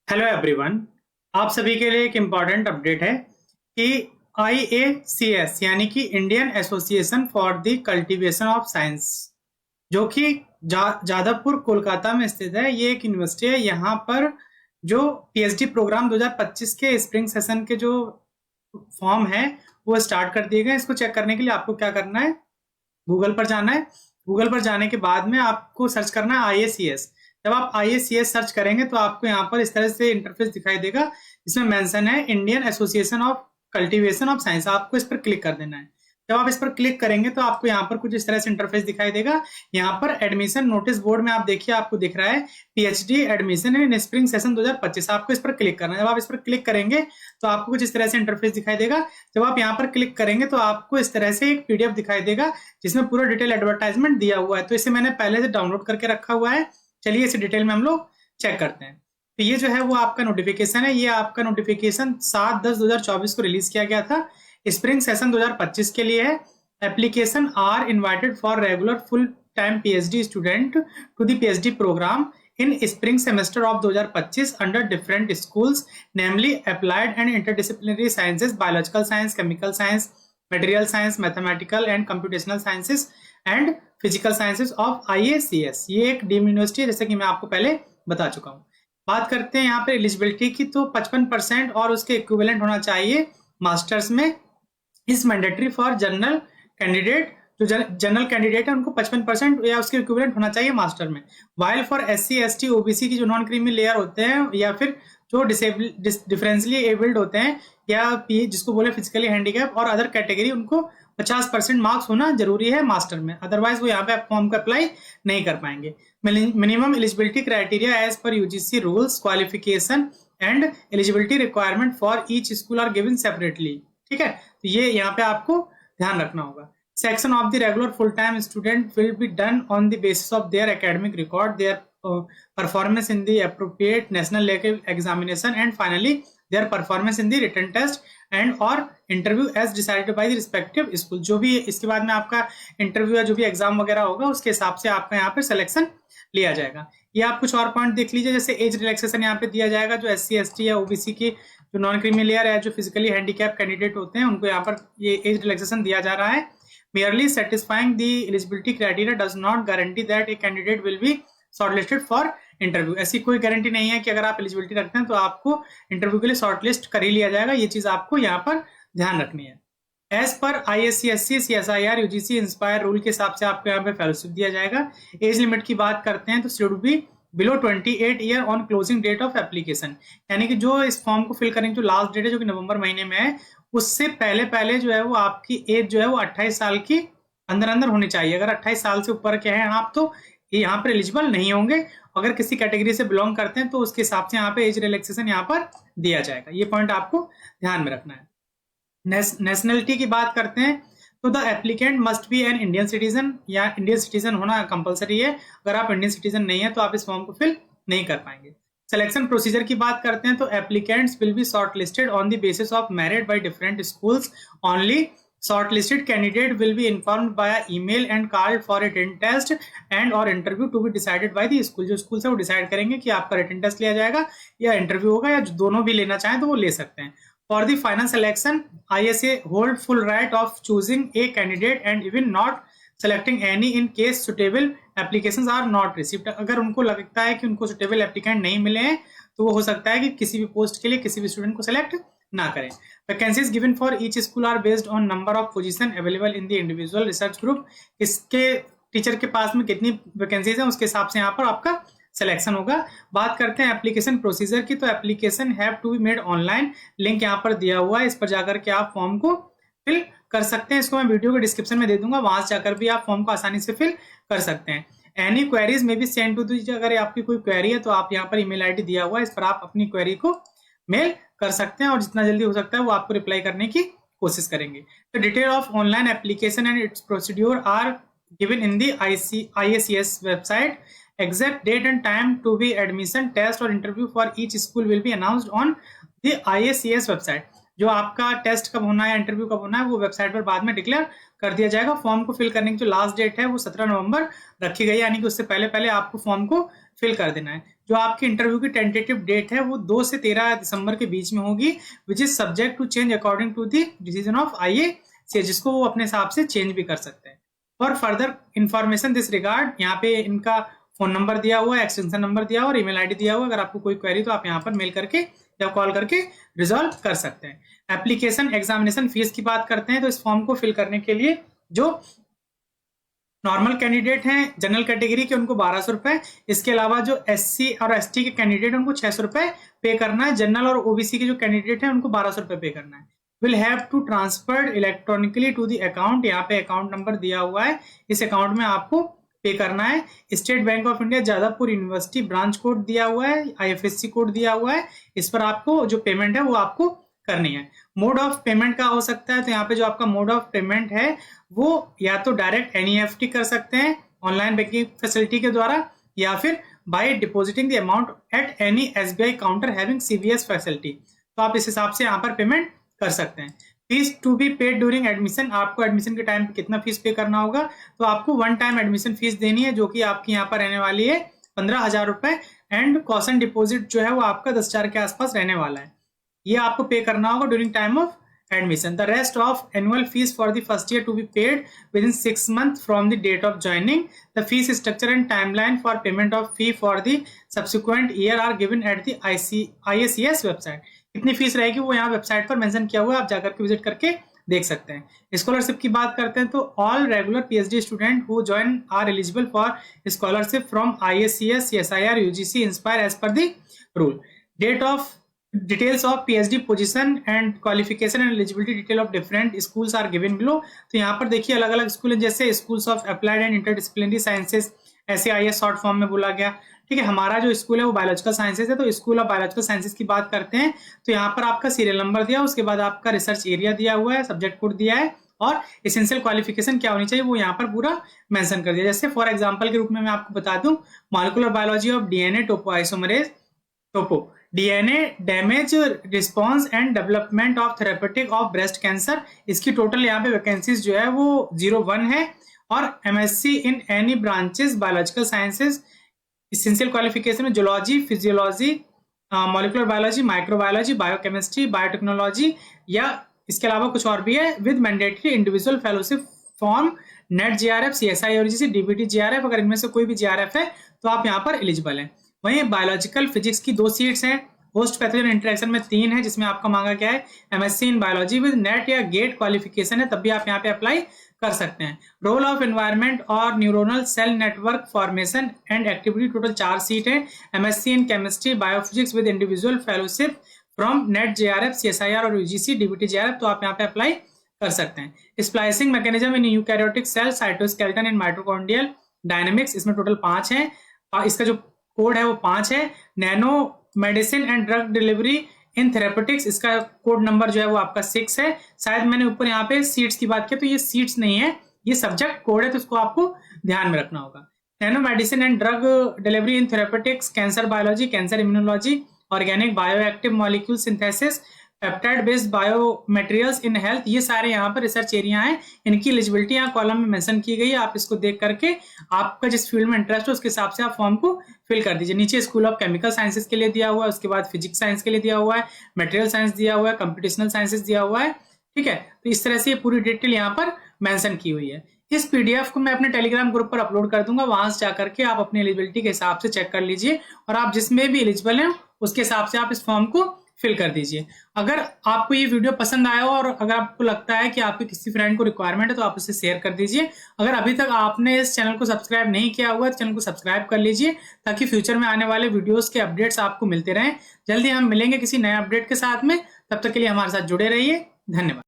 Hello everyone. आप सभी के लिए एक इम्पॉर्टेंट अपडेट है कि IACS यानी कि Indian association for the cultivation of science, जो कि जादवपुर कोलकाता में स्थित है, ये एक यूनिवर्सिटी है। यहाँ पर जो PhD प्रोग्राम 2025 के स्प्रिंग सेशन के जो फॉर्म है वो स्टार्ट कर दिए गए। इसको चेक करने के लिए आपको क्या करना है, गूगल पर जाना है। गूगल पर जाने के बाद में आपको सर्च करना है IACS। जब आप IACS सर्च करेंगे तो आपको यहाँ पर इस तरह से इंटरफेस दिखाई देगा, जिसमें मेंशन है Indian association of cultivation of science. आपको इस पर क्लिक कर देना है। जब आप इस पर क्लिक करेंगे तो आपको यहाँ पर कुछ इस तरह से इंटरफेस दिखाई देगा। यहाँ पर एडमिशन नोटिस बोर्ड में आप देखिए, आपको दिख रहा है PhD admission in spring session 2025। आपको इस पर क्लिक करना है। जब आप इस पर क्लिक करेंगे तो आपको कुछ इस तरह से इंटरफेस दिखाई देगा। जब आप यहाँ पर क्लिक करेंगे तो आपको इस तरह से एक PDF दिखाई देगा, जिसमें पूरा डिटेल एडवर्टाइजमेंट दिया हुआ है। तो इसे मैंने पहले से डाउनलोड करके रखा हुआ है। चलिए इसे डिटेल में हम लोग चेक करते हैं। तो ये जो है वो आपका नोटिफिकेशन है। ये आपका नोटिफिकेशन 7/10/2024 को रिलीज किया गया था। स्प्रिंग सेशन 2025 के लिए है। Application are invited for regular full time PhD student to the PhD programme in spring semester of 2025 under different schools, namely applied and interdisciplinary sciences, biological science, chemical science, material science, mathematical and computational sciences and physical sciences of IACS। ये एक deemed university है, जैसे कि मैं आपको पहले बता चुका हूँ। बात करते हैं यहाँ पे एलिजिबिलिटी की, तो 55% और उसके इक्विवेलेंट होना चाहिए मास्टर्स में। Is mandatory for general candidate. जो जनरल कैंडिडेट है उनको 55% या उसके इक्विवेलेंट होना चाहिए मास्टर में। While for SC ST OBC की जो नॉन क्रीमी लेयर होते हैं, या फिर जो डिफरेंशियली एबल्ड होते हैं, या जिसको बोले फिजिकली हैंडीकैप और अदर कैटेगरी, उनको 50% मार्क्स होना जरूरी है मास्टर में। अदरवाइज वो यहाँ पे फॉर्म को अप्लाई नहीं कर पाएंगे। Minimum eligibility criteria as per UGC rules, qualification and eligibility requirement for each school are given separately. ठीक है, तो ये यहाँ पे आपको ध्यान रखना होगा। Section of the regular full-time student will be done on the basis of their academic record, their performance in the appropriate national level examination, and finally their performance in the written test and or interview as decided by the respective school। जो भी इसके बाद में आपका interview या जो भी exam वगैरह होगा, उसके हिसाब से आपका यहाँ पे सिलेक्शन लिया जाएगा। ये आप कुछ और पॉइंट देख लीजिए, जैसे एज रिलैक्सेशन यहाँ पे दिया जाएगा। जो SC ST या OBC की जो नॉन क्रीमी लेयर है, जो फिजिकली हैंडीकैप कैंडिडेट होते हैं, उनको यहाँ पर ये एज रिलैक्सेशन दिया जा रहा है। Merely satisfying the eligibility criteria does not guarantee that a candidate will be shortlisted for interview। ऐसी कोई गारंटी नहीं है कि अगर आप एलिजिबिलिटी रखते हैं तो आपको इंटरव्यू के लिए शॉर्टलिस्ट कर ही लिया जाएगा। ये चीज आपको यहाँ पर ध्यान रखनी है। As per ISC/SC CSIR UGC inspire rule के हिसाब से आपको यहाँ पे फेलोशिप दिया जाएगा। एज लिमिट की बात करते हैं तो should be below 28 year on closing date of application. यानी कि जो इस फॉर्म को फिल करेंगे, जो लास्ट डेट है जो कि नवंबर महीने में है, उससे पहले पहले जो है वो आपकी एज जो है वो 28 साल की अंदर अंदर होनी चाहिए। अगर 28 साल से ऊपर के हैं आप तो यहाँ पर एलिजिबल नहीं होंगे। अगर किसी कैटेगरी से बिलोंग करते हैं तो उसके हिसाब से यहाँ पे एज रिलैक्सेशन यहाँ पर दिया जाएगा। ये पॉइंट आपको ध्यान में रखना है। नेशनलिटी की बात करते हैं तो the applicant must be an Indian citizen, या इंडियन सिटीजन होना कंपलसरी है। अगर आप इंडियन सिटीजन नहीं है तो आप इस फॉर्म को फिल नहीं कर पाएंगे। सिलेक्शन प्रोसीजर की बात करते हैं तो applicants will be short listed on the basis of merit by different schools only. Shortlisted candidate will be informed via email and called for a written test and or interview to be decided by the school। जो school से वो decide करेंगे कि आपका written test लिया जाएगा या interview होगा, या दोनों भी लेना चाहें तो वो ले सकते हैं। For the final selection, ISA hold full right of choosing a candidate and even not selecting any in case suitable applications are not received। अगर उनको लगता है कि उनको suitable applicant नहीं मिले हैं तो वो हो सकता है कि किसी भी पोस्ट के लिए किसी भी स्टूडेंट को सेलेक्ट ना करें। Vacancies given for each school are based on number of position available in the individual research group. इसके टीचर के पास में कितनी वैकेंसीज हैं उसके हिसाब से यहाँ पर आपका सिलेक्शन होगा। बात करते हैं एप्लीकेशन प्रोसीजर की, तो application have to be made online. Link यहाँ पर दिया हुआ है, इस पर जाकर के आप फॉर्म को फिल कर सकते हैं। इसको मैं वीडियो के डिस्क्रिप्शन में दे दूंगा, वहां से जाकर भी आप फॉर्म को आसानी से फिल कर सकते हैं। एनी क्वेरीज में भी सेंड टू दी। अगर आपकी कोई क्वेरी है तो आप यहाँ पर ईमेल ID दिया हुआ है, इस पर आप अपनी क्वेरी को मेल कर सकते हैं और जितना जल्दी हो सकता है वो आपको रिप्लाई करने की कोशिश करेंगे। तो detail of online application and its procedure are given in the IACS website. Exact date and time to be admission test or interview for each school will be announced on the IACS website। जो आपका test कब होना है, interview कब होना है, वो website पर बाद में डिक्लेयर कर दिया जाएगा। फॉर्म को फिल करने की जो लास्ट डेट है वो 17 नवंबर रखी गई है, यानी कि उससे पहले पहले आपको फॉर्म को फिल कर देना है। जो आपकी इंटरव्यू की टेंटेटिव डेट है वो 2 से 13 दिसंबर के बीच में होगी, which is subject to change according to the decision of IACS, जिसको वो अपने हिसाब से चेंज भी कर सकते हैं। और फर्दर इंफॉर्मेशन दिस रिगार्ड, यहाँ पे इनका फोन नंबर दिया हुआ है, एक्सटेंशन नंबर दिया हुआ और ईमेल आईडी दिया हुआ। अगर आपको कोई क्वेरी तो आप यहाँ पर मेल करके या कॉल करके रिजॉल्व कर सकते हैं। एप्लीकेशन एग्जामिनेशन फीस की बात करते हैं तो इस फॉर्म को फिल करने के लिए जो नॉर्मल कैंडिडेट हैं जनरल कैटेगरी के उनको 1200 रुपए, इसके अलावा जो SC और ST के कैंडिडेट हैं उनको 600 रुपए पे करना है। जनरल और OBC के जो कैंडिडेट हैं उनको 1200 रुपए पे करना है। Will have to transfer electronically to the account, यहाँ पे अकाउंट नंबर दिया हुआ है, इस अकाउंट में आपको पे करना है। State bank of India Jadavpur university branch code दिया हुआ है, IFSC कोड दिया हुआ है, इस पर आपको जो पेमेंट है वो आपको करनी है। मोड ऑफ पेमेंट का हो सकता है, तो यहाँ पे जो आपका मोड ऑफ पेमेंट है वो या तो डायरेक्ट NEFT कर सकते हैं ऑनलाइन बैंकिंग फैसिलिटी के द्वारा, या फिर by depositing the amount at any SBI counter having CVS facility, तो आप इस हिसाब से यहाँ पर पेमेंट कर सकते हैं। Fees to be paid during admission, आपको एडमिशन के टाइम पे कितना फीस पे करना होगा, तो आपको 1 टाइम एडमिशन फीस देनी है जो कि आपकी यहाँ पर रहने वाली है 15,000 रुपए, एंड कॉशन डिपॉजिट जो है वो आपका 10,000 के आसपास रहने वाला है, ये आपको पे करना होगा during time of admission. The rest of annual fees for the first year to be paid within 6 months from the date of joining. The fees structure and timeline for payment of fee for the subsequent year are given at the IACS website. कितनी fees रहेगी वो यहाँ website पर mention किया हुआ है, आप जाकर के विजिट करके देख सकते हैं। स्कॉलरशिप की बात करते हैं तो all regular PhD student who join are eligible for scholarship from IACS, CSIR, UGC, inspire as per the rule. Date of Details of PhD position and qualification and eligibility detail of different schools are given below. तो यहाँ पर देखिए अलग अलग school हैं, जैसे schools of applied and interdisciplinary sciences, SAIS short form में बोला गया। ठीक है, हमारा जो स्कूल है वो बायोलॉजिकल साइंसेज है, तो स्कूल ऑफ बायोलॉजिकल साइंसेज की बात करते हैं तो यहाँ पर आपका सीरियल नंबर दिया, उसके बाद आपका रिसर्च एरिया दिया हुआ है, सब्जेक्ट कोड दिया है और एसेंशियल क्वालिफिकेशन क्या होनी चाहिए वो यहाँ पर पूरा मेंशन कर दिया। जैसे फॉर एग्जांपल के रूप में मैं आपको बता दूं, molecular biology of DNA topoisomerase topo, DNA damage response and development of therapeutic of breast cancer, इसकी टोटल यहाँ पे वैकेंसीज जो है वो 01 है। और MSc in any branches biological sciences, essential qualification में zoology, physiology, molecular biology, microbiology, biochemistry, biotechnology या इसके अलावा कुछ और भी है, with mandatory individual fellowship form NET JRF, CSI और DBT JRF, अगर इनमें से कोई भी JRF है तो आप यहाँ पर एलिजिबल हैं। वहीं बायोलॉजिकल फिजिक्स की 2 सीट्स हैं, होस्ट पैथोजन इंटरेक्शन में 3 है, जिसमें आपका मांगा क्या है MSc in biology with net या गेट क्वालिफिकेशन है, तब भी आप यहाँ पे अप्लाई कर सकते हैं। रोल ऑफ एनवायरनमेंट और neuronal cell network formation and activity, total 4 seat है। MSc in chemistry biophysics with individual fellowship from NET JRF, CSIR और UGC DBT JRF, तो आप यहाँ पे अप्लाई कर सकते हैं। Splicing mechanism in eukaryotic cell, cytoskeleton in mitochondrial dynamics, इसमें टोटल 5 है, इसका जो कोड है वो 5 है। Nano medicine and drug delivery in therapeutics, इसका कोड नंबर जो है वो आपका 6 है। शायद मैंने ऊपर यहाँ पे सीट्स की बात की तो ये सीट्स नहीं है, ये सब्जेक्ट कोड है, तो इसको आपको ध्यान में रखना होगा। Nano medicine and drug delivery in therapeutics, cancer biology, cancer immunology, organic bioactive molecule synthesis, peptide based bio materials in health, ये सारे यहाँ पर रिसर्च एरिया हैं, इनकी एलिजिबिलिटी यहाँ कॉलम में मेंशन की गई है। आप इसको देख करके आपका जिस फील्ड में इंटरेस्ट हो उसके हिसाब से आप फॉर्म को फिल कर दीजिए। नीचे स्कूल ऑफ केमिकल साइंसेज के लिए दिया हुआ है, उसके बाद फिजिक्स साइंस के लिए दिया हुआ है, मटेरियल साइंस दिया हुआ है, कंप्यूटेशनल साइंसेज दिया हुआ है। ठीक है, तो इस तरह से ये पूरी डिटेल यहाँ पर मेंशन की हुई है। इस PDF को मैं अपने टेलीग्राम ग्रुप पर अपलोड कर दूंगा, वहां से जाकर के आप अपनी एलिजिबिलिटी के हिसाब से चेक कर लीजिए और आप जिसमें भी एलिजिबल हैं उसके हिसाब से आप इस फॉर्म को फिल कर दीजिए। अगर आपको ये वीडियो पसंद आया हो और अगर आपको लगता है कि आपके किसी फ्रेंड को रिक्वायरमेंट है तो आप उसे शेयर कर दीजिए। अगर अभी तक आपने इस चैनल को सब्सक्राइब नहीं किया हुआ तो चैनल को सब्सक्राइब कर लीजिए, ताकि फ्यूचर में आने वाले वीडियोस के अपडेट्स आपको मिलते रहें। जल्दी हम मिलेंगे किसी नए अपडेट के साथ में, तब तक के लिए हमारे साथ जुड़े रहिए। धन्यवाद।